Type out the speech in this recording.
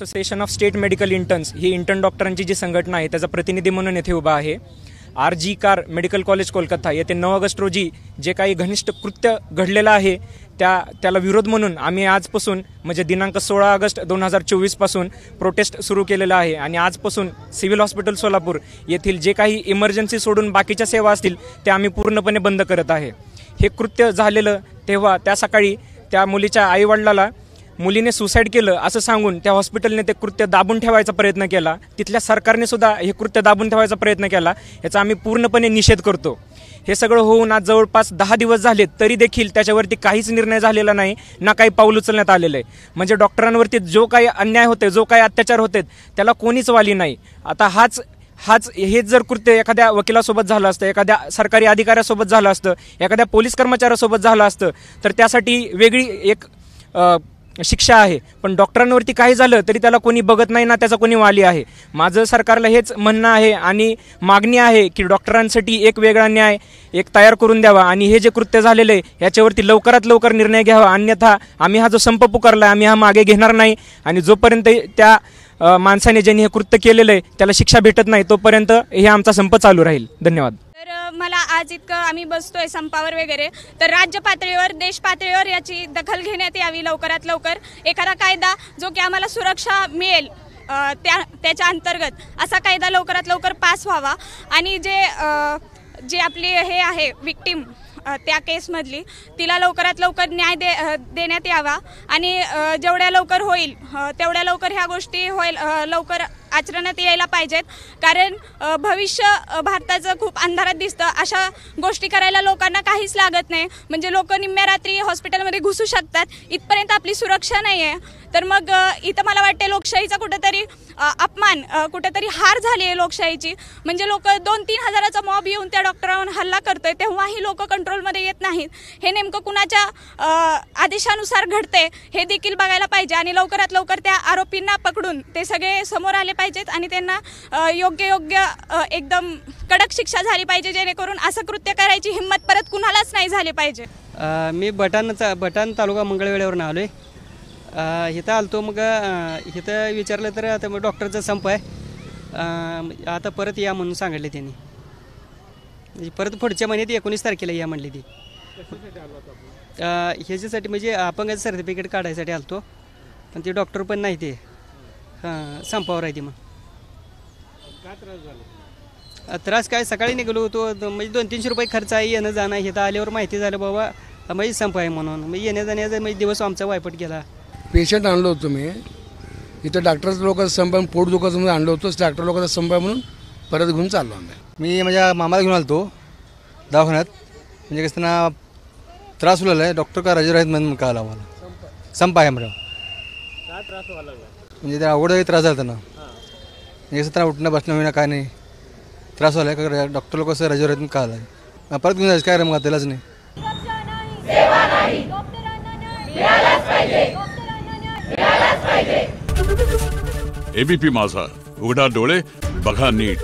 Association of state medical interns he intern डॉक्टरांची जी संघटना आहे त्याचा प्रतिनिधी म्हणून येथे उभा आहे। RG car medical college Kolkata येथे 9 ऑगस्ट रोजी जे काही घनिष्ठ कृत्य घडलेलं आहे त्याला विरोध म्हणून आम्ही आजपासून म्हणजे दिनांक 16 ऑगस्ट 2024 पासून प्रोटेस्ट सुरू केलेला आहे आणि आजपासून सिव्हिल हॉस्पिटल सोलापूर येथील जे काही इमर्जन्सी सोडून बाकीच्या सेवा असतील त्या आम्ही पूर्णपणे बंद करत आहे। हे कृत्य झालेलं तेव्हा त्या सकाळी त्या मुलीच्या आईवडिलाला मुलीने सुसाईड केलं असं सांगून त्या हॉस्पिटलने ते कृत्य दाबून ठेवायचा प्रयत्न केला। तिथल्या सरकारने सुद्धा हे कृत्य दाबून ठेवायचा प्रयत्न केला। याचा आम्ही पूर्णपणे निषेध करतो। हे सगळं होऊन आज जवळपास 10 दिवस झाले तरी देखील त्याच्यावरती काहीच निर्णय झालेला नाही, ना काही पाऊल उचलण्यात आलेलं आहे। म्हणजे डॉक्टरांवरती जो काही अन्याय होते, जो काही अत्याचार होते त्याला कोणीच वाली नाही। आता हेच जर कृत्य एखाद्या वकिलासोबत झालं असतं, एखाद्या सरकारी अधिकाऱ्यासोबत झालं असतं, एखाद्या पोलीस कर्मचाऱ्यासोबत झालं असतं तर त्यासाठी वेगळी एक शिक्षा आहे। पण डॉक्टरांवरती काही झालं तरी त्याला कोणी बघत नाही, ना त्याचा कोणी वाली आहे। माझं सरकारला हेच म्हणणं आहे आणि मागणी आहे की डॉक्टरांसाठी एक वेगळा न्याय तयार करून द्यावा आणि हे जे कृत्य झालेलं आहे याच्यावरती लवकरात लवकर निर्णय घ्यावा, अन्यथा आम्ही हा जो संप पुकारला आम्ही हा मागे घेणार नाही आणि जोपर्यंत त्या माणसाने ज्यांनी हे कृत्य केलेलं आहे त्याला शिक्षा भेटत नाही तोपर्यंत हे आमचा संप चालू राहील। धन्यवाद। मला आज इतकं आम्ही बसतोय संपावर वगैरे, तर राज्य पातळीवर देश पातळीवर याची दखल घेण्यात यावी लवकरात लवकर। एखादा कायदा जो की आम्हाला सुरक्षा मिळेल त्याच्या अंतर्गत असा कायदा लवकरात लवकर पास व्हावा आणि जे आपली हे आहे विक्टिम त्या केसमधली तिला लवकरात लवकर न्याय देण्यात यावा आणि जेवढ्या लवकर होईल तेवढ्या लवकर ह्या गोष्टी लवकर आचरणात यायला पाहिजेत। कारण भविष्य भारताचं खूप अंधारात दिसतं। अशा गोष्टी करायला लोकांना काहीच लागत नाही, म्हणजे लोक निम्म्या रात्री हॉस्पिटलमध्ये घुसू शकतात, इथपर्यंत आपली सुरक्षा नाही आहे। तर मग इथं मला वाटते लोकशाहीचा कुठेतरी अपमान, कुठेतरी हार झाली आहे लोकशाहीची। म्हणजे लोक 2-3 हजाराचा मॉब येऊन त्या डॉक्टरांवर हल्ला करतोय तेव्हाही लोक कंट्रोलमध्ये येत नाहीत। हे नेमकं कुणाच्या आदेशानुसार घडते हे देखील बघायला पाहिजे आणि लवकरात लवकर त्या आरोपींना पकडून ते सगळे समोर आले पाहिजेत आणि त्यांना योग्य एकदम कडक शिक्षा झाली पाहिजे, जेणेकरून असं कृत्य करायची हिंमत परत कुणालाच नाही झाली पाहिजे। मी बटाण तालुका मंगळवेढ्यावरून आलोय। इथं आलतो, मग इथं विचारलं तर आता मग डॉक्टरचा संप आहे, आता परत या म्हणून सांगितले त्यांनी। परत पुढच्या महिन्यात 19 तारखेला या म्हणली ती। ह्याच्यासाठी म्हणजे अपंगाचं सर्टिफिकेट काढायसाठी आलतो, पण ते डॉक्टर पण नाही, ते संपावर आहे ती। मग त्रास काय, सकाळी निघालो होतो, म्हणजे 200-300 रुपये खर्च आहे येणं जाणं। इथं आल्यावर माहिती झालं बाबा म्हणजे संप आहे म्हणून, मग येण्या जाण्याचा म्हणजे दिवस आमचा वायपट गेला। पेशंट आणलो होतो मी इथं, डॉक्टरचं लोकांचा संप पोट दुखायचं म्हणून आणलो होतो, डॉक्टर लोकांचा संप म्हणून परत घेऊन चाललो आम्ही। मी माझ्या मामाला घेऊन आलो दवाखान्यात, म्हणजे कसं त्यांना त्रास होलेला आहे, डॉक्टर का हजर आहेत म्हणून कळालं आम्हाला संप आहे म्हणजे। म्हणजे त्या अवघड त्रास झाला त्यांना, म्हणजे कसं त्यांना उठणं बसणं होईना काय नाही त्रास व्हायला आहे, का डॉक्टर लोक असं हजर आहेत म्हणून कळालं। परत घेऊन जायचं काय रे मग त्यालाच नाही। ABP माझा, उघडा डोळे बघा नीट।